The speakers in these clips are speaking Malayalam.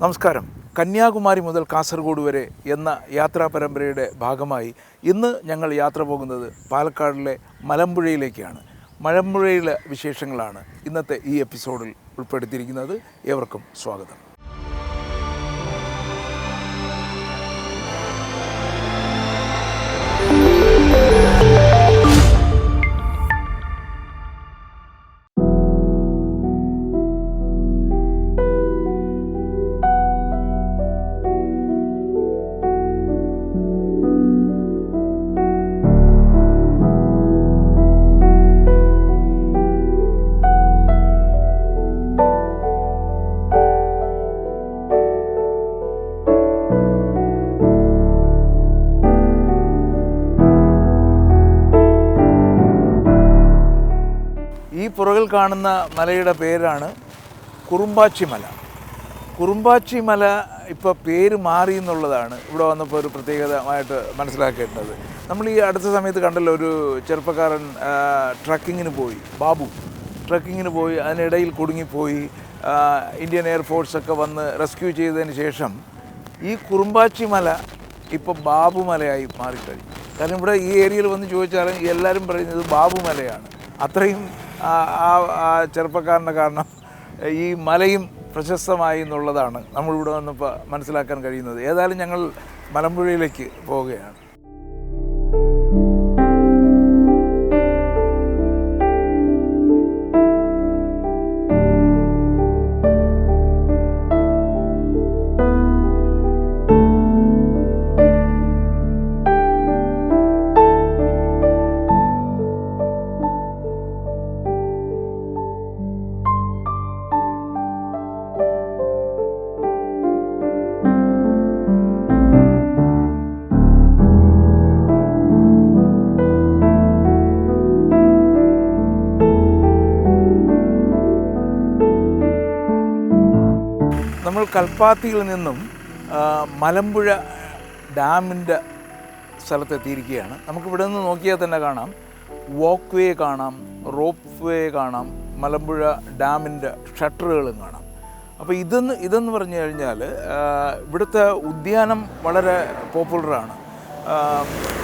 നമസ്കാരം. കന്യാകുമാരി മുതൽ കാസർഗോഡ് വരെ എന്ന യാത്രാ പരമ്പരയുടെ ഭാഗമായി ഇന്ന് ഞങ്ങൾ യാത്ര പോകുന്നത് പാലക്കാടിലെ മലമ്പുഴയിലേക്കാണ്. മലമ്പുഴയിലെ വിശേഷങ്ങളാണ് ഇന്നത്തെ ഈ എപ്പിസോഡിൽ ഉൾപ്പെടുത്തിയിരിക്കുന്നത്. ഏവർക്കും സ്വാഗതം. ഈ പുറകിൽ കാണുന്ന മലയുടെ പേരാണ് കുറുമ്പാച്ചി മല. കുറുമ്പാച്ചി മല ഇപ്പോൾ പേര് മാറി എന്നുള്ളതാണ് ഇവിടെ വന്നപ്പോൾ ഒരു പ്രത്യേകതമായിട്ട് മനസ്സിലാക്കേണ്ടത്. നമ്മൾ ഈ അടുത്ത സമയത്ത് കണ്ടല്ലോ, ഒരു ചെറുപ്പക്കാരൻ ട്രക്കിങ്ങിന് പോയി, ബാബു ട്രക്കിങ്ങിന് പോയി, അതിനിടയിൽ കുടുങ്ങിപ്പോയി. ഇന്ത്യൻ എയർഫോഴ്സൊക്കെ വന്ന് റെസ്ക്യൂ ചെയ്തതിന് ശേഷം ഈ കുറുമ്പാച്ചി മല ഇപ്പോൾ ബാബു മലയായി മാറിക്കഴിഞ്ഞു. കാരണം ഇവിടെ ഈ ഏരിയയിൽ വന്ന് ചോദിച്ചാലും എല്ലാവരും പറയുന്നത് ബാബു മലയാണ്. അത്രയും ആ ചെറുപ്പക്കാരൻ്റെ കാരണം ഈ മലയും പ്രശസ്തമായി എന്നുള്ളതാണ് നമ്മളിവിടെ വന്നപ്പോൾ മനസ്സിലാക്കാൻ കഴിയുന്നത്. ഏതായാലും ഞങ്ങൾ മലമ്പുഴയിലേക്ക് പോവുകയാണ്. നമ്മൾ കൽപ്പാത്തിയിൽ നിന്നും മലമ്പുഴ ഡാമിൻ്റെ സ്ഥലത്തെത്തിയിരിക്കുകയാണ്. നമുക്കിവിടെ നിന്ന് നോക്കിയാൽ തന്നെ കാണാം, വാക്ക് വേ കാണാം, റോപ്പ് വേ കാണാം, മലമ്പുഴ ഡാമിൻ്റെ ഷട്ടറുകളും കാണാം. അപ്പോൾ ഇതെന്ന് പറഞ്ഞു കഴിഞ്ഞാൽ ഇവിടുത്തെ ഉദ്യാനം വളരെ പോപ്പുലറാണ്.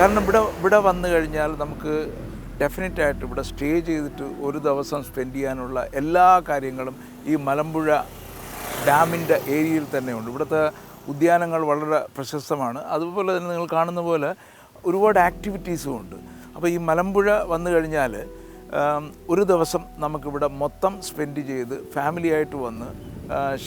കാരണം ഇവിടെ വന്നു കഴിഞ്ഞാൽ നമുക്ക് ഡെഫിനറ്റായിട്ട് ഇവിടെ സ്റ്റേ ചെയ്തിട്ട് ഒരു ദിവസം സ്പെൻഡ് ചെയ്യാനുള്ള എല്ലാ കാര്യങ്ങളും ഈ മലമ്പുഴ ഡാമിൻ്റെ ഏരിയയിൽ തന്നെയുണ്ട്. ഇവിടുത്തെ ഉദ്യാനങ്ങൾ വളരെ പ്രശസ്തമാണ്. അതുപോലെ തന്നെ നിങ്ങൾ കാണുന്ന പോലെ ഒരുപാട് ആക്ടിവിറ്റീസും ഉണ്ട്. അപ്പോൾ ഈ മലമ്പുഴ വന്നു കഴിഞ്ഞാൽ ഒരു ദിവസം നമുക്കിവിടെ മൊത്തം സ്പെൻഡ് ചെയ്ത് ഫാമിലിയായിട്ട് വന്ന്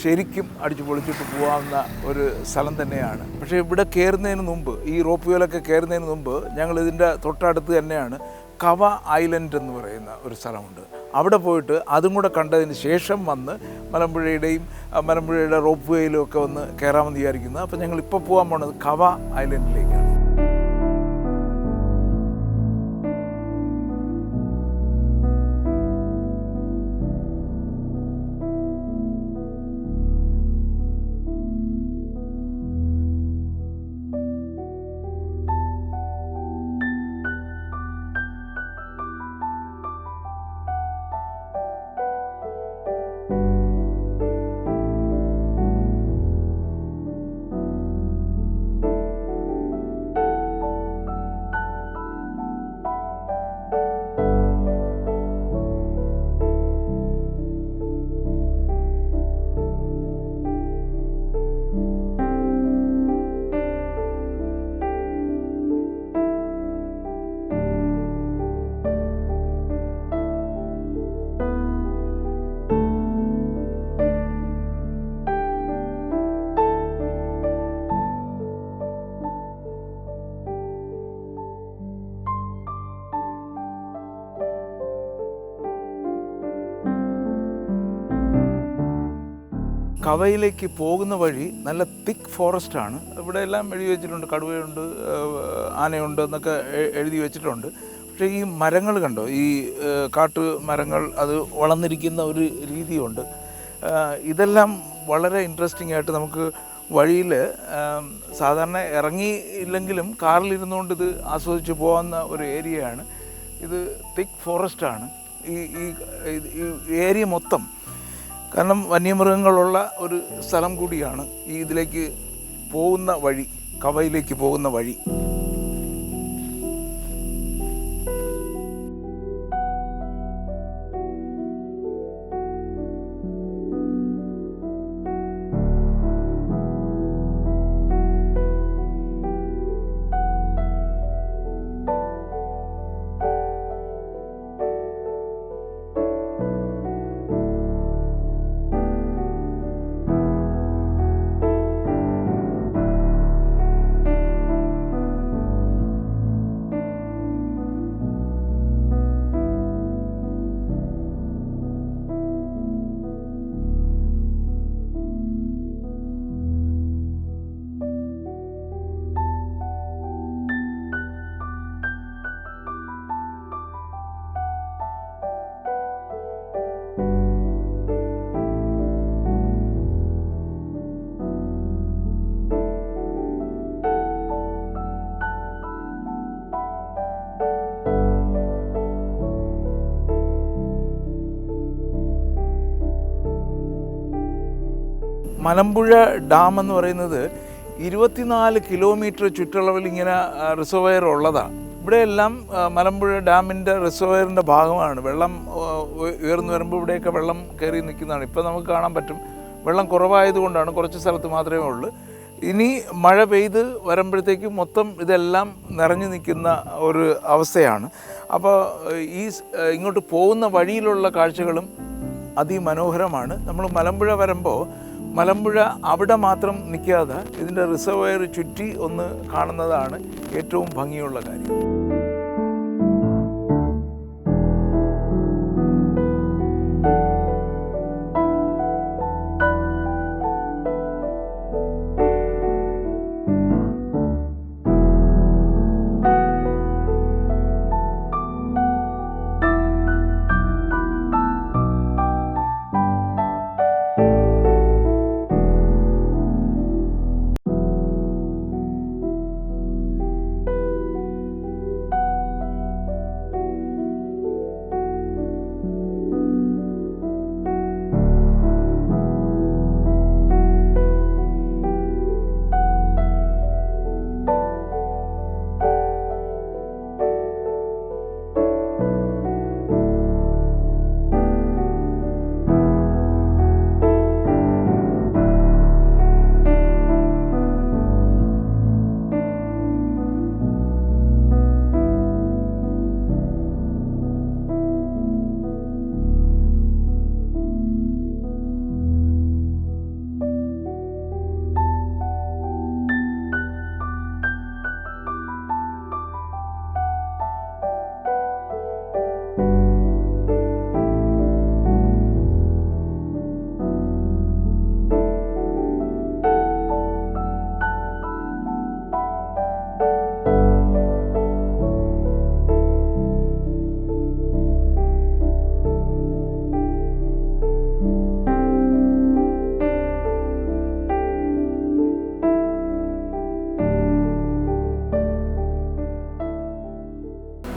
ശരിക്കും അടിച്ചു പൊളിച്ചിട്ട് പോകാവുന്ന ഒരു സ്ഥലം തന്നെയാണ്. പക്ഷേ ഇവിടെ കയറുന്നതിന് മുമ്പ്, ഈ റോപ്പ് വേയിലൊക്കെ കയറുന്നതിന് മുമ്പ് ഞങ്ങളിതിൻ്റെ തൊട്ടടുത്ത് തന്നെയാണ് കവ ഐലൻഡ് എന്ന് പറയുന്ന ഒരു സ്ഥലമുണ്ട്. അവിടെ പോയിട്ട് അതും കൂടെ കണ്ടതിന് ശേഷം വന്ന് മലമ്പുഴയുടെ റോപ്പ് വേയിലും ഒക്കെ ഒന്ന് കയറാമെന്ന് വിചാരിക്കുന്നത്. അപ്പോൾ ഞങ്ങളിപ്പോൾ പോകാൻ പോകുന്നത് കവ ഐലൻഡിലേക്കാണ്. കവയിലേക്ക് പോകുന്ന വഴി നല്ല തിക്ക് ഫോറസ്റ്റാണ്. ഇവിടെ എല്ലാം എഴുതി വെച്ചിട്ടുണ്ട്, കടുവയുണ്ട്, ആനയുണ്ട് എന്നൊക്കെ എഴുതി വെച്ചിട്ടുണ്ട്. പക്ഷേ ഈ മരങ്ങൾ കണ്ടോ, ഈ കാട്ടു മരങ്ങൾ അത് വളർന്നിരിക്കുന്ന ഒരു രീതിയുണ്ട്. ഇതെല്ലാം വളരെ ഇൻട്രസ്റ്റിംഗ് ആയിട്ട് നമുക്ക് വഴിയിൽ സാധാരണ ഇറങ്ങിയില്ലെങ്കിലും കാറിലിരുന്നുകൊണ്ട് ഇത് ആസ്വദിച്ച് പോകുന്ന ഒരു ഏരിയയാണ്. ഇത് തിക്ക് ഫോറസ്റ്റാണ്. ഈ ഏരിയ മൊത്തം കാരണം വന്യമൃഗങ്ങളുള്ള ഒരു സ്ഥലം കൂടിയാണ് ഈ ഇതിലേക്ക് പോകുന്ന വഴി, കവയിലേക്ക് പോകുന്ന വഴി. മലമ്പുഴ ഡാം എന്ന് പറയുന്നത് 24 കിലോമീറ്റർ ചുറ്റളവിൽ ഇങ്ങനെ റിസർവയർ ഉള്ളതാണ്. ഇവിടെയെല്ലാം മലമ്പുഴ ഡാമിൻ്റെ റിസർവയറിൻ്റെ ഭാഗമാണ്. വെള്ളം ഉയർന്നു വരുമ്പോൾ ഇവിടെയൊക്കെ വെള്ളം കയറി നിൽക്കുന്നതാണ്. ഇപ്പോൾ നമുക്ക് കാണാൻ പറ്റും. വെള്ളം കുറവായതുകൊണ്ടാണ്, കുറച്ച് സ്ഥലത്ത് മാത്രമേ ഉള്ളൂ. ഇനി മഴ പെയ്ത് വരുമ്പോഴത്തേക്കും മൊത്തം ഇതെല്ലാം നിറഞ്ഞു നിൽക്കുന്ന ഒരു അവസ്ഥയാണ്. അപ്പോൾ ഈ ഇങ്ങോട്ട് പോകുന്ന വഴിയിലുള്ള കാഴ്ചകളും അതിമനോഹരമാണ്. നമ്മൾ മലമ്പുഴ വരുമ്പോൾ മലമ്പുഴ അവിടെ മാത്രം നിൽക്കാതെ ഇതിൻ്റെ റിസർവയർ ചുറ്റി ഒന്ന് കാണുന്നതാണ് ഏറ്റവും ഭംഗിയുള്ള കാര്യം.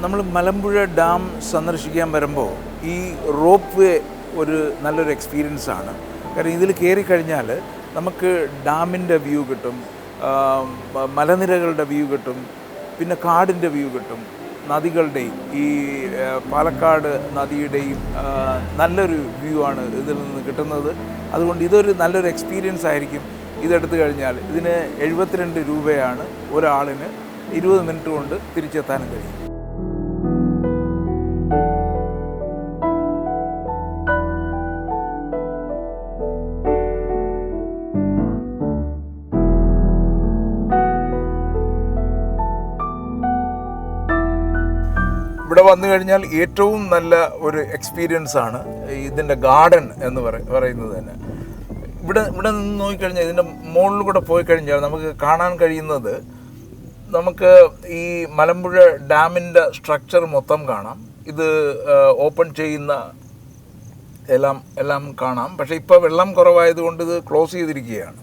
നമ്മൾ മലമ്പുഴ ഡാം സന്ദർശിക്കാൻ വരുമ്പോൾ ഈ റോപ്പ് വേ ഒരു നല്ലൊരു എക്സ്പീരിയൻസ് ആണ്. കാരണം ഇതിൽ കയറിക്കഴിഞ്ഞാൽ നമുക്ക് ഡാമിൻ്റെ വ്യൂ കിട്ടും, മലനിരകളുടെ വ്യൂ കിട്ടും, പിന്നെ കാടിൻ്റെ വ്യൂ കിട്ടും, നദികളുടെയും ഈ പാലക്കാട് നദിയുടെയും നല്ലൊരു വ്യൂ ആണ് ഇതിൽ നിന്ന് കിട്ടുന്നത്. അതുകൊണ്ട് ഇതൊരു നല്ലൊരു എക്സ്പീരിയൻസ് ആയിരിക്കും. ഇതെടുത്തു കഴിഞ്ഞാൽ ഇതിന് 72 രൂപയാണ് ഒരാളിന്. 20 മിനിറ്റ് കൊണ്ട് തിരിച്ചെത്താനും കഴിയും. ഇവിടെ വന്നു കഴിഞ്ഞാൽ ഏറ്റവും നല്ല ഒരു എക്സ്പീരിയൻസ് ആണ് ഇതിൻ്റെ ഗാർഡൻ എന്ന് പറയുന്നത് തന്നെ. ഇവിടെ നിന്ന് നോക്കിക്കഴിഞ്ഞാൽ ഇതിൻ്റെ മുകളിൽ കൂടെ പോയി കഴിഞ്ഞാൽ നമുക്ക് കാണാൻ കഴിയുന്നത്, നമുക്ക് ഈ മലമ്പുഴ ഡാമിൻ്റെ സ്ട്രക്ചർ മൊത്തം കാണാം. ഇത് ഓപ്പൺ ചെയ്യുന്ന എല്ലാം കാണാം. പക്ഷേ ഇപ്പോൾ വെള്ളം കുറവായതുകൊണ്ട് ഇത് ക്ലോസ് ചെയ്തിരിക്കുകയാണ്.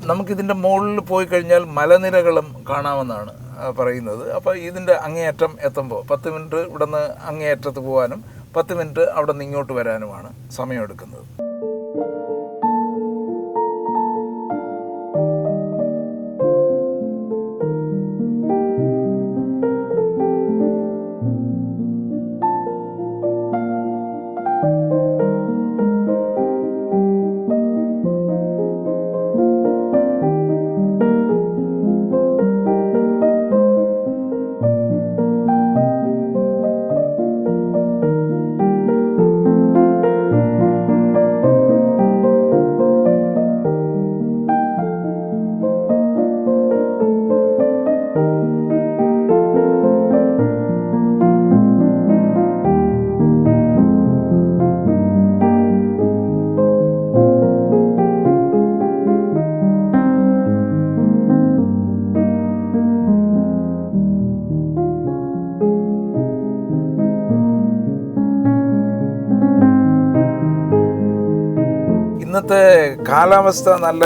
നമുക്കിതിൻ്റെ മുകളിൽ പോയി കഴിഞ്ഞാൽ മലനിരകളും കാണാമെന്നാണ് പറയുന്നത്. അപ്പോൾ ഇതിൻ്റെ അങ്ങേയറ്റം എത്തുമ്പോൾ 10 മിനിറ്റ് ഇവിടെ നിന്ന് അങ്ങേയറ്റത്ത് പോകാനും 10 മിനിറ്റ് അവിടെ നിന്ന് ഇങ്ങോട്ട് വരാനുമാണ് സമയമെടുക്കുന്നത്. ഇന്നത്തെ കാലാവസ്ഥ നല്ല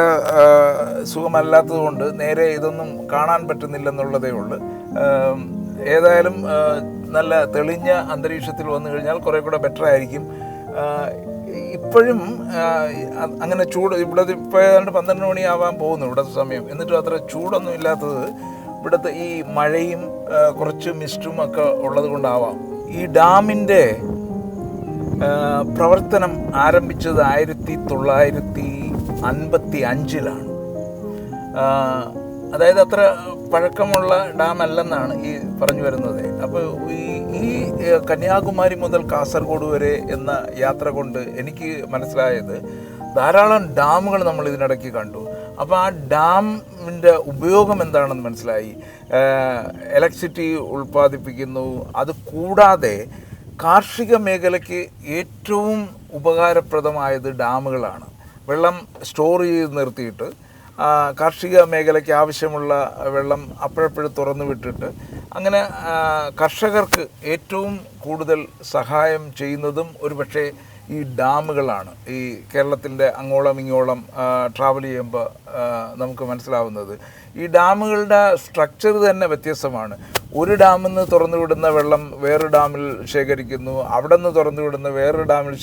സുഖമല്ലാത്തത് കൊണ്ട് നേരെ ഇതൊന്നും കാണാൻ പറ്റുന്നില്ലെന്നുള്ളതേ ഉള്ളൂ. ഏതായാലും നല്ല തെളിഞ്ഞ അന്തരീക്ഷത്തിൽ വന്നു കഴിഞ്ഞാൽ കുറേ കൂടെ ബെറ്റർ ആയിരിക്കും. ഇപ്പോഴും അങ്ങനെ ചൂട് ഇവിടെ ഇപ്പോൾ ഏതാണ്ട് 12 മണിയാവാൻ പോകുന്നു ഇവിടുത്തെ സമയം. എന്നിട്ടും അത്ര ചൂടൊന്നും ഇല്ലാത്തത് ഇവിടുത്തെ ഈ മഴയും കുറച്ച് മിസ്റ്റും ഒക്കെ ഉള്ളത് കൊണ്ടാവാം. ഈ ഡാമിൻ്റെ പ്രവർത്തനം ആരംഭിച്ചത് 1955-ലാണ്. അതായത് അത്ര പഴക്കമുള്ള ഡാം അല്ലെന്നാണ് ഈ പറഞ്ഞു വരുന്നത്. അപ്പോൾ ഈ കന്യാകുമാരി മുതൽ കാസർഗോഡ് വരെ എന്ന യാത്ര കൊണ്ട് എനിക്ക് മനസ്സിലായത് ധാരാളം ഡാമുകൾ നമ്മൾ ഇതിനിടയ്ക്ക് കണ്ടു. അപ്പോൾ ആ ഡാമിൻ്റെ ഉപയോഗം എന്താണെന്ന് മനസ്സിലായി. ഇലക്ട്രിസിറ്റി ഉൽപ്പാദിപ്പിക്കുന്നു. അത് കൂടാതെ കാർഷിക മേഖലയ്ക്ക് ഏറ്റവും ഉപകാരപ്രദമായത് ഡാമുകളാണ്. വെള്ളം സ്റ്റോർ ചെയ്ത് നിർത്തിയിട്ട് കാർഷിക മേഖലയ്ക്ക് ആവശ്യമുള്ള വെള്ളം അപ്പോഴപ്പോഴും തുറന്നു വിട്ടിട്ട് അങ്ങനെ കർഷകർക്ക് ഏറ്റവും കൂടുതൽ സഹായം ചെയ്യുന്നതും ഒരുപക്ഷെ ഈ ഡാമുകളാണ്. ഈ കേരളത്തിൻ്റെ അങ്ങോളം ഇങ്ങോളം ട്രാവൽ ചെയ്യുമ്പോൾ നമുക്ക് മനസ്സിലാവുന്നത് ഈ ഡാമുകളുടെ സ്ട്രക്ചർ തന്നെ വ്യത്യസ്തമാണ്. ഒരു ഡാമിൽ നിന്ന് തുറന്നു വിടുന്ന വെള്ളം വേറൊരു ഡാമിൽ ശേഖരിക്കുന്നു, അവിടെ നിന്ന് തുറന്നു വിടുന്ന വേറൊരു ഡാമിൽ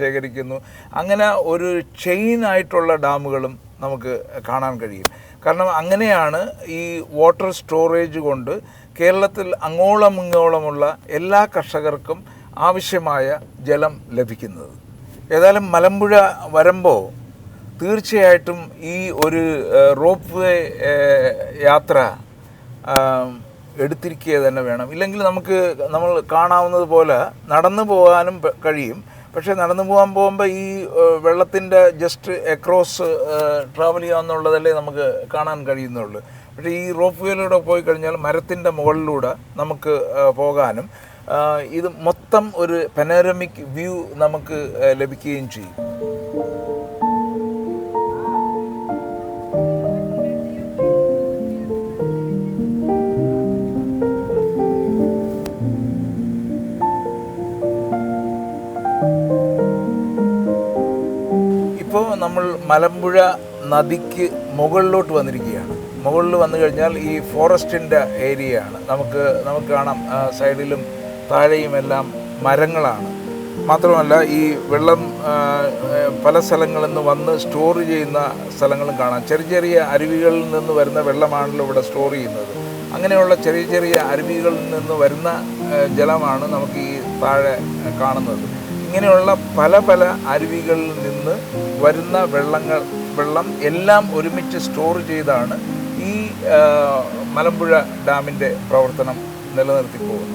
ശേഖരിക്കുന്നു. അങ്ങനെ ഒരു ചെയിൻ ആയിട്ടുള്ള ഡാമുകളും നമുക്ക് കാണാൻ കഴിയും. കാരണം അങ്ങനെയാണ് ഈ വാട്ടർ സ്റ്റോറേജ് കൊണ്ട് കേരളത്തിൽ അങ്ങോളം ഇങ്ങോളമുള്ള എല്ലാ കർഷകർക്കും ആവശ്യമായ ജലം ലഭിക്കുന്നത്. ഏതായാലും മലമ്പുഴ വരുമ്പോൾ തീർച്ചയായിട്ടും ഈ ഒരു റോപ്പ് വേ യാത്ര എടുത്തിരിക്കുക തന്നെ വേണം. ഇല്ലെങ്കിൽ നമ്മൾ കാണാവുന്നത് പോലെ നടന്നു പോകാനും കഴിയും. പക്ഷേ നടന്നു പോകുമ്പോൾ ഈ വെള്ളത്തിൻ്റെ ജസ്റ്റ് അക്രോസ് ട്രാവൽ ചെയ്യാമെന്നുള്ളതല്ലേ നമുക്ക് കാണാൻ കഴിയുന്നുള്ളൂ. പക്ഷേ ഈ റോപ്പ് വേയിലൂടെ പോയി കഴിഞ്ഞാൽ മരത്തിൻ്റെ മുകളിലൂടെ നമുക്ക് പോകാനും ഇത് മൊത്തം ഒരു പനോരമിക് വ്യൂ നമുക്ക് ലഭിക്കുകയും ചെയ്യും. ഇപ്പോൾ നമ്മൾ മലമ്പുഴ നദിക്ക് മുകളിലോട്ട് വന്നിരിക്കുകയാണ്. മുകളിൽ വന്നു കഴിഞ്ഞാൽ ഈ ഫോറസ്റ്റിൻ്റെ ഏരിയയാണ്. നമുക്ക് കാണാം സൈഡിലും താഴെയുമെല്ലാം മരങ്ങളാണ്. മാത്രമല്ല ഈ വെള്ളം പല സ്ഥലങ്ങളിൽ നിന്ന് വന്ന് സ്റ്റോർ ചെയ്യുന്ന സ്ഥലങ്ങളും കാണാം. ചെറിയ അരുവികളിൽ നിന്ന് വരുന്ന വെള്ളമാണല്ലോ ഇവിടെ സ്റ്റോർ ചെയ്യുന്നത്. അങ്ങനെയുള്ള ചെറിയ അരുവികളിൽ നിന്ന് വരുന്ന ജലമാണ് നമുക്ക് ഈ താഴെ കാണുന്നത്. ഇങ്ങനെയുള്ള പല അരുവികളിൽ നിന്ന് വരുന്ന വെള്ളം എല്ലാം ഒരുമിച്ച് സ്റ്റോർ ചെയ്താണ് ഈ മലമ്പുഴ ഡാമിൻ്റെ പ്രവർത്തനം നിലനിർത്തി പോകുന്നത്.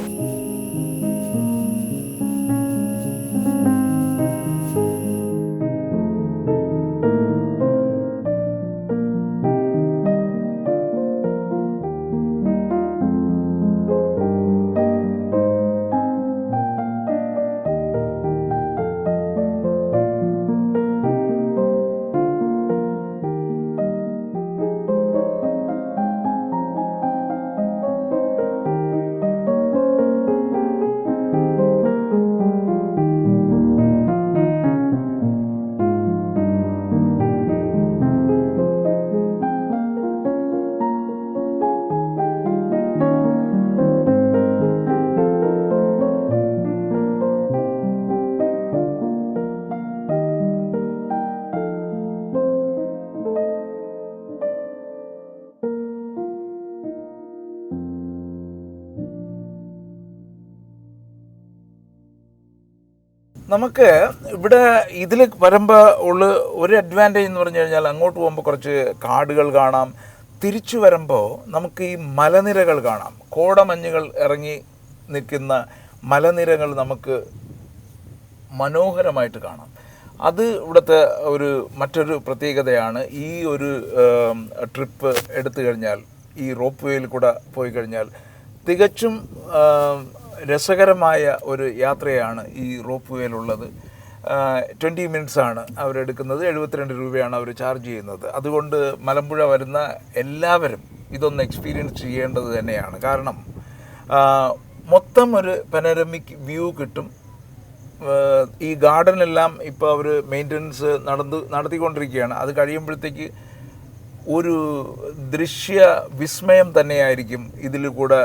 നമുക്ക് ഇവിടെ ഇതിൽ വരുമ്പോൾ ഉള്ള ഒരു അഡ്വാൻറ്റേജ് എന്ന് പറഞ്ഞു കഴിഞ്ഞാൽ അങ്ങോട്ട് പോകുമ്പോൾ കുറച്ച് കാടുകൾ കാണാം. തിരിച്ചു വരുമ്പോൾ നമുക്ക് ഈ മലനിരകൾ കാണാം. കോടമഞ്ഞുകൾ ഇറങ്ങി നിൽക്കുന്ന മലനിരകൾ നമുക്ക് മനോഹരമായിട്ട് കാണാം. അത് ഇവിടുത്തെ മറ്റൊരു പ്രത്യേകതയാണ്. ഈ ഒരു ട്രിപ്പ് എടുത്തു കഴിഞ്ഞാൽ ഈ റോപ്പ് വേയിൽ കൂടെ പോയി കഴിഞ്ഞാൽ തികച്ചും രസകരമായ ഒരു യാത്രയാണ് ഈ റോപ്പ് വേയിലുള്ളത്. 20 മിനിറ്റ്സാണ് അവരെടുക്കുന്നത്. 72 രൂപയാണ് അവർ ചാർജ് ചെയ്യുന്നത്. അതുകൊണ്ട് മലമ്പുഴ വരുന്ന എല്ലാവരും ഇതൊന്ന് എക്സ്പീരിയൻസ് ചെയ്യേണ്ടത് തന്നെയാണ്. കാരണം മൊത്തം ഒരു പനോരമിക് വ്യൂ കിട്ടും. ഈ ഗാർഡനെല്ലാം ഇപ്പോൾ അവർ മെയിൻ്റനൻസ് നടത്തിക്കൊണ്ടിരിക്കുകയാണ്. അത് കഴിയുമ്പോഴത്തേക്ക് ഒരു ദൃശ്യ വിസ്മയം തന്നെയായിരിക്കും ഇതിൽ കൂടെ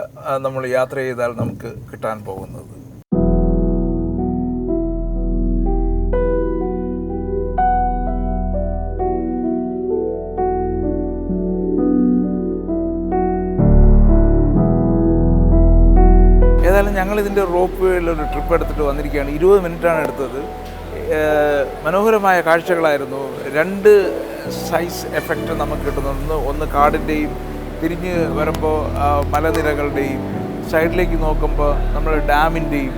നമ്മൾ യാത്ര ചെയ്താൽ നമുക്ക് കിട്ടാൻ പോകുന്നത്. ഏതായാലും ഞങ്ങളിതിൻ്റെ റോപ്പ് വേയിലൊരു ട്രിപ്പ് എടുത്തിട്ട് വന്നിരിക്കുകയാണ്. 20 മിനിറ്റാണ് എടുത്തത്. മനോഹരമായ കാഴ്ചകളായിരുന്നു. 2 സൈസ് എഫക്റ്റ് നമുക്ക് കിട്ടുന്നു. ഒന്ന് കാടിൻ്റെയും തിരിഞ്ഞ് വരുമ്പോൾ മലനിരകളുടെയും, സൈഡിലേക്ക് നോക്കുമ്പോൾ നമ്മൾ ഡാമിൻ്റെയും,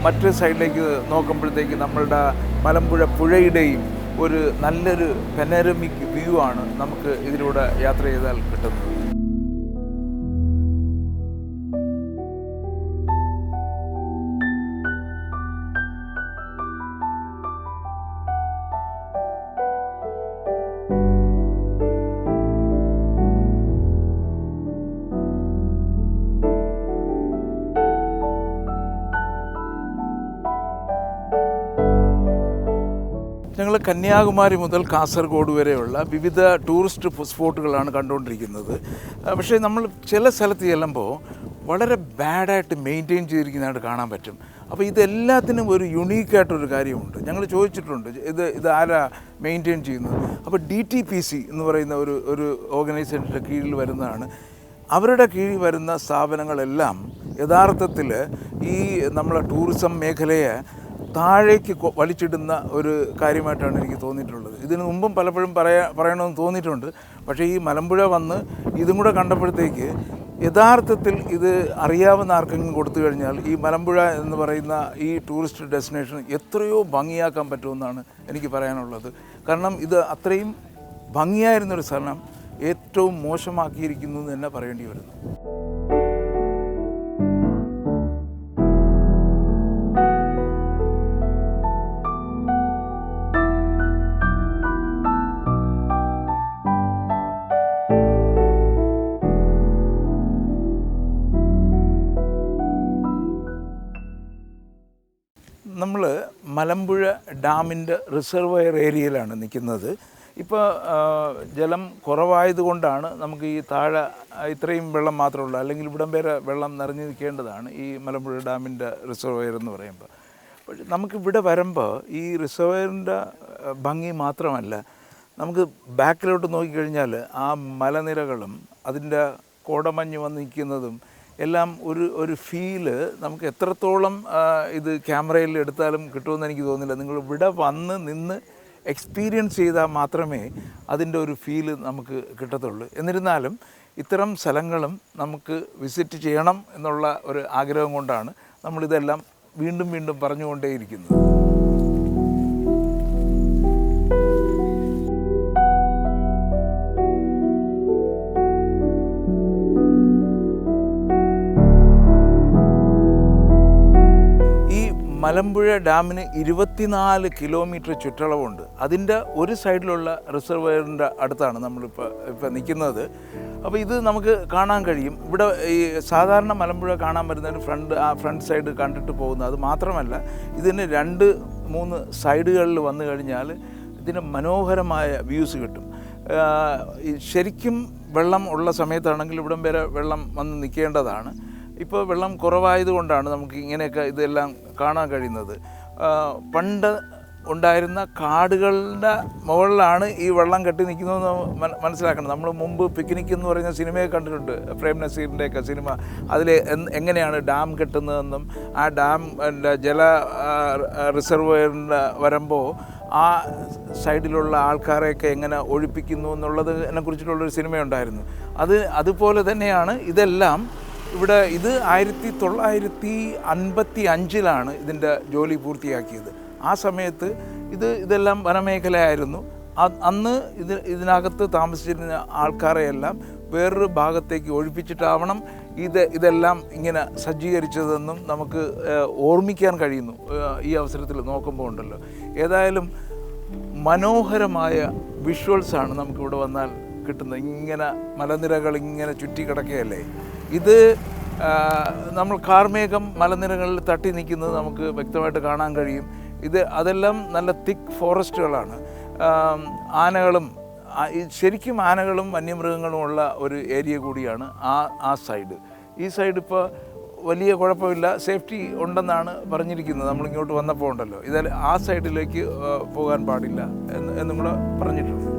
മറ്റൊരു സൈഡിലേക്ക് നോക്കുമ്പോഴത്തേക്ക് നമ്മളുടെ മലമ്പുഴ പുഴയുടെയും ഒരു നല്ലൊരു പെനോരമിക് വ്യൂ ആണ് നമുക്ക് ഇതിലൂടെ യാത്ര ചെയ്താൽ കിട്ടുന്നത്. ഞങ്ങൾ കന്യാകുമാരി മുതൽ കാസർഗോഡ് വരെയുള്ള വിവിധ ടൂറിസ്റ്റ് സ്പോട്ടുകളാണ് കണ്ടുകൊണ്ടിരിക്കുന്നത്. പക്ഷേ നമ്മൾ ചില സ്ഥലത്ത് ചെല്ലുമ്പോൾ വളരെ ബാഡായിട്ട് മെയിൻറ്റെയിൻ ചെയ്തിരിക്കുന്നതായിട്ട് കാണാൻ പറ്റും. അപ്പോൾ ഇതെല്ലാത്തിനും ഒരു യുണീക്കായിട്ടൊരു കാര്യമുണ്ട്. ഞങ്ങൾ ചോദിച്ചിട്ടുണ്ട് ഇത് ആരാ മെയിൻറ്റെയിൻ ചെയ്യുന്നത്. അപ്പോൾ DTPC എന്ന് പറയുന്ന ഒരു ഓർഗനൈസേഷൻ്റെ കീഴിൽ വരുന്നതാണ്. അവരുടെ കീഴിൽ വരുന്ന സ്ഥാപനങ്ങളെല്ലാം യഥാർത്ഥത്തിൽ ഈ നമ്മളെ ടൂറിസം മേഖലയെ താഴേക്ക് വലിച്ചിടുന്ന ഒരു കാര്യമായിട്ടാണ് എനിക്ക് തോന്നിയിട്ടുള്ളത്. ഇതിനു മുമ്പും പലപ്പോഴും പറയണമെന്ന് തോന്നിയിട്ടുണ്ട്. പക്ഷേ ഈ മലമ്പുഴ വന്ന് ഇതും കൂടെ കണ്ടപ്പോഴത്തേക്ക് യഥാർത്ഥത്തിൽ ഇത് അറിയാവുന്ന ആർക്കെങ്കിലും കൊടുത്തു കഴിഞ്ഞാൽ ഈ മലമ്പുഴ എന്ന് പറയുന്ന ഈ ടൂറിസ്റ്റ് ഡെസ്റ്റിനേഷൻ എത്രയോ ഭംഗിയാക്കാൻ പറ്റുമെന്നാണ് എനിക്ക് പറയാനുള്ളത്. കാരണം ഇത് അത്രയും ഭംഗിയായിരുന്നൊരു സ്ഥലം ഏറ്റവും മോശമാക്കിയിരിക്കുന്നു എന്ന് തന്നെ പറയേണ്ടി വരുന്നു. നമ്മൾ മലമ്പുഴ ഡാമിൻ്റെ റിസർവയർ ഏരിയയിലാണ് നിൽക്കുന്നത്. ഇപ്പോൾ ജലം കുറവായതുകൊണ്ടാണ് നമുക്ക് ഈ താഴെ ഇത്രയും വെള്ളം മാത്രമുള്ളൂ. അല്ലെങ്കിൽ ഇവിടം വരെ വെള്ളം നിറഞ്ഞു നിൽക്കേണ്ടതാണ് ഈ മലമ്പുഴ ഡാമിൻ്റെ റിസർവയർ എന്ന് പറയുമ്പോൾ. പക്ഷേ നമുക്കിവിടെ വരുമ്പോൾ ഈ റിസർവയറിൻ്റെ ഭംഗി മാത്രമല്ല, നമുക്ക് ബാക്കിലോട്ട് നോക്കിക്കഴിഞ്ഞാൽ ആ മലനിരകളും അതിൻ്റെ കോടമഞ്ഞ് വന്ന് നിൽക്കുന്നതും എല്ലാം ഒരു ഫീല് നമുക്ക് എത്രത്തോളം ഇത് ക്യാമറയിൽ എടുത്താലും കിട്ടുമെന്ന് എനിക്ക് തോന്നുന്നില്ല. നിങ്ങൾ ഇവിടെ വന്ന് നിന്ന് എക്സ്പീരിയൻസ് ചെയ്താൽ മാത്രമേ അതിൻ്റെ ഒരു ഫീല് നമുക്ക് കിട്ടത്തുള്ളൂ. എന്നിരുന്നാലും ഇത്തരം സ്ഥലങ്ങളും നമുക്ക് വിസിറ്റ് ചെയ്യണം എന്നുള്ള ഒരു ആഗ്രഹം കൊണ്ടാണ് നമ്മളിതെല്ലാം വീണ്ടും വീണ്ടും പറഞ്ഞുകൊണ്ടേയിരിക്കുന്നത്. മലമ്പുഴ ഡാമിന് 24 കിലോമീറ്റർ ചുറ്റളവുണ്ട്. അതിൻ്റെ ഒരു സൈഡിലുള്ള റിസർവയറിൻ്റെ അടുത്താണ് നമ്മളിപ്പോൾ നിൽക്കുന്നത്. അപ്പോൾ ഇത് നമുക്ക് കാണാൻ കഴിയും. ഇവിടെ ഈ സാധാരണ മലമ്പുഴ കാണാൻ വരുന്നതിന് ഫ്രണ്ട് സൈഡ് കണ്ടിട്ട് പോകുന്നത്. അത് മാത്രമല്ല ഇതിന് 2-3 സൈഡുകളിൽ വന്നു കഴിഞ്ഞാൽ ഇതിന് മനോഹരമായ വ്യൂസ് കിട്ടും. ശരിക്കും വെള്ളം ഉള്ള സമയത്താണെങ്കിൽ ഇവിടം വരെ വെള്ളം വന്ന് നിൽക്കേണ്ടതാണ്. ഇപ്പോൾ വെള്ളം കുറവായതുകൊണ്ടാണ് നമുക്ക് ഇങ്ങനെയൊക്കെ ഇതെല്ലാം കാണാൻ കഴിയുന്നത്. പണ്ട് ഉണ്ടായിരുന്ന കാടുകളുടെ മുകളിലാണ് ഈ വെള്ളം കെട്ടി നിൽക്കുന്നതെന്ന് മനസ്സിലാക്കണം. നമ്മൾ മുമ്പ് പിക്നിക് എന്ന് പറയുന്ന സിനിമയെ കണ്ടിട്ടുണ്ട്, പ്രേം നസീറിൻ്റെയൊക്കെ സിനിമ. അതിൽ എങ്ങനെയാണ് ഡാം കെട്ടുന്നതെന്നും ആ ഡാം ജല റിസർവയറിൻ്റെ വരുമ്പോൾ ആ സൈഡിലുള്ള ആൾക്കാരെയൊക്കെ എങ്ങനെ ഒഴിപ്പിക്കുന്നു എന്നുള്ളതിനെ കുറിച്ചിട്ടുള്ളൊരു സിനിമയുണ്ടായിരുന്നു. അതുപോലെ തന്നെയാണ് ഇതെല്ലാം. ഇവിടെ ഇത് 1955 ഇതിൻ്റെ ജോലി പൂർത്തിയാക്കിയത്. ആ സമയത്ത് ഇതെല്ലാം വനമേഖലയായിരുന്നു. അന്ന് ഇതിനകത്ത് താമസിച്ചിരുന്ന ആൾക്കാരെയെല്ലാം വേറൊരു ഭാഗത്തേക്ക് ഒഴിപ്പിച്ചിട്ടാവണം ഇതെല്ലാം ഇങ്ങനെ സജ്ജീകരിച്ചതെന്നും നമുക്ക് ഓർമ്മിക്കാൻ കഴിയുന്നു ഈ അവസരത്തിൽ നോക്കുമ്പോൾ ഉണ്ടല്ലോ. ഏതായാലും മനോഹരമായ വിഷ്വൽസാണ് നമുക്കിവിടെ വന്നാൽ കിട്ടുന്നത്. ഇങ്ങനെ മലനിരകൾ ഇങ്ങനെ ചുറ്റിക്കിടക്കുകയല്ലേ. ഇത് നമ്മൾ കാർമേഘം മലനിരകളിൽ തട്ടി നിൽക്കുന്നത് നമുക്ക് വ്യക്തമായിട്ട് കാണാൻ കഴിയും. അതെല്ലാം നല്ല തിക്ക് ഫോറസ്റ്റുകളാണ്. ആനകളും ശരിക്കും ആനകളും വന്യമൃഗങ്ങളും ഉള്ള ഒരു ഏരിയ കൂടിയാണ് ആ സൈഡ്. ഈ സൈഡ് ഇപ്പോൾ വലിയ കുഴപ്പമില്ല, സേഫ്റ്റി ഉണ്ടെന്നാണ് പറഞ്ഞിരിക്കുന്നത്. നമ്മളിങ്ങോട്ട് വന്നപ്പോൾ ഉണ്ടല്ലോ, ആ സൈഡിലേക്ക് പോകാൻ പാടില്ല എന്നും കൂടെ പറഞ്ഞിട്ടുണ്ട്.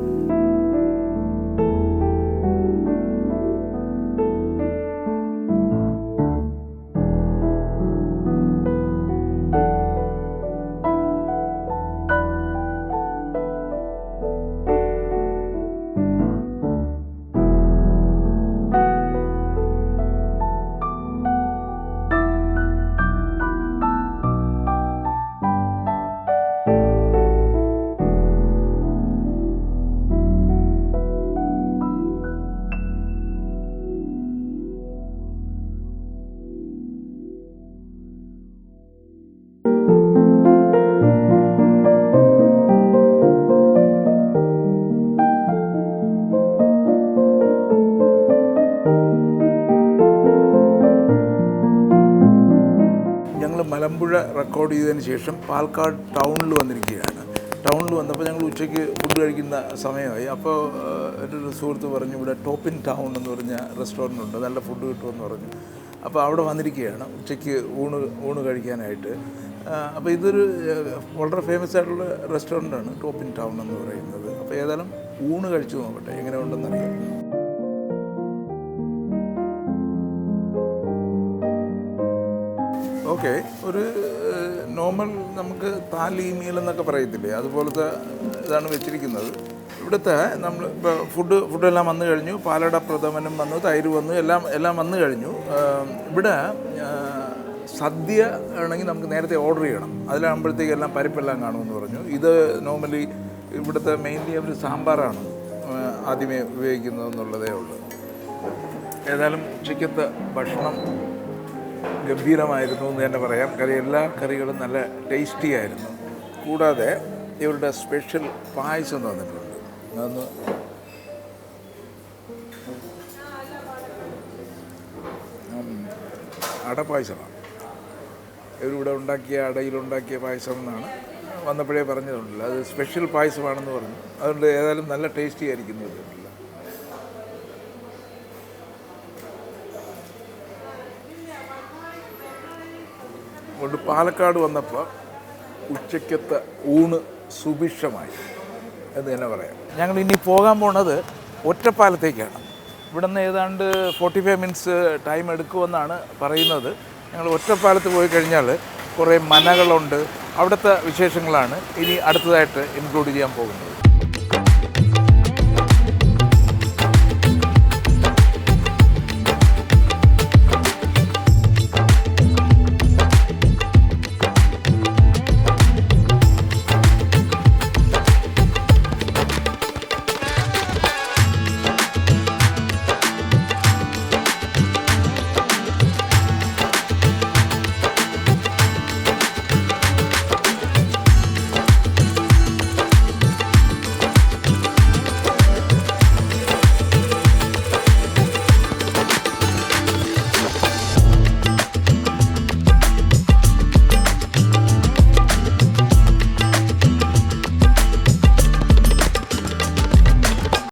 മലമ്പുഴ റെക്കോർഡ് ചെയ്തതിന് ശേഷം പാലക്കാട് ടൗണിൽ വന്നിരിക്കുകയാണ്. ടൗണിൽ വന്നപ്പോൾ ഞങ്ങൾ ഉച്ചയ്ക്ക് ഫുഡ് കഴിക്കുന്ന സമയമായി. അപ്പോൾ എൻ്റെ ഒരു സുഹൃത്ത് പറഞ്ഞു, ഇവിടെ ടോപ്പിൻ ടൗൺ എന്ന് പറഞ്ഞ റെസ്റ്റോറൻ്റ് ഉണ്ട്, നല്ല ഫുഡ് കിട്ടുമെന്ന് പറഞ്ഞു. അപ്പോൾ അവിടെ വന്നിരിക്കുകയാണ് ഉച്ചയ്ക്ക് ഊണ് കഴിക്കാനായിട്ട്. അപ്പോൾ ഇതൊരു വളരെ ഫേമസ് ആയിട്ടുള്ള റെസ്റ്റോറൻ്റാണ് ടോപ്പിൻ ടൗൺ എന്ന് പറയുന്നത്. അപ്പോൾ ഏതായാലും ഊണ് കഴിച്ചു നോക്കട്ടെ, എങ്ങനെ ഉണ്ടെന്നറിയാം. ഓക്കെ, ഒരു നോർമൽ നമുക്ക് താലി മീൽ എന്നൊക്കെ പറയത്തില്ലേ, അതുപോലത്തെ ഇതാണ് വെച്ചിരിക്കുന്നത്. ഇവിടുത്തെ നമ്മൾ ഇപ്പോൾ ഫുഡെല്ലാം വന്നു കഴിഞ്ഞു. പാലട പ്രഥമനും വന്നു, തൈര് വന്നു, എല്ലാം വന്നു കഴിഞ്ഞു. ഇവിടെ സദ്യ ആണെങ്കിൽ നമുക്ക് നേരത്തെ ഓർഡർ ചെയ്യണം. അതിലാകുമ്പോഴത്തേക്ക് എല്ലാം പരിപ്പെല്ലാം കാണുമെന്ന് പറഞ്ഞു. ഇത് നോർമലി ഇവിടുത്തെ മെയിൻലി അവർ സാമ്പാറാണ് ആദ്യമേ ഉപയോഗിക്കുന്നതെന്നുള്ളതേ ഉള്ളൂ. ഏതായാലും ഉച്ചയ്ക്കത്തെ ഭക്ഷണം ഗംഭീരമായിരുന്നു എന്ന് തന്നെ പറയാം. എല്ലാ കറികളും നല്ല ടേസ്റ്റി ആയിരുന്നു. കൂടാതെ ഇവരുടെ സ്പെഷ്യൽ പായസം തന്നിട്ടുണ്ട്. അതൊന്ന് അടപ്പായസമാണ്. ഇവരിവിടെ ഉണ്ടാക്കിയ അടയിലുണ്ടാക്കിയ പായസം എന്നാണ് വന്നപ്പോഴേ പറഞ്ഞതുണ്ടല്ലോ. അത് സ്പെഷ്യൽ പായസമാണെന്ന് പറഞ്ഞു. അതുകൊണ്ട് ഏതായാലും നല്ല ടേസ്റ്റി ആയിരിക്കുന്നത്. അതുകൊണ്ട് പാലക്കാട് വന്നപ്പോൾ ഉച്ചയ്ക്കത്തെ ഊണ് സുഭിക്ഷമായി എന്ന് തന്നെ പറയാം. ഞങ്ങൾ ഇനി പോകാൻ പോണത് ഒറ്റപ്പാലത്തേക്കാണ്. ഇവിടെ നിന്ന് ഏതാണ്ട് 45 മിനിറ്റ്സ് ടൈം എടുക്കുമെന്നാണ് പറയുന്നത്. ഞങ്ങൾ ഒറ്റപ്പാലത്ത് പോയി കഴിഞ്ഞാൽ കുറേ മനകളുണ്ട്. അവിടുത്തെ വിശേഷങ്ങളാണ് ഇനി അടുത്തതായിട്ട് ഇൻക്ലൂഡ് ചെയ്യാൻ പോകുന്നത്.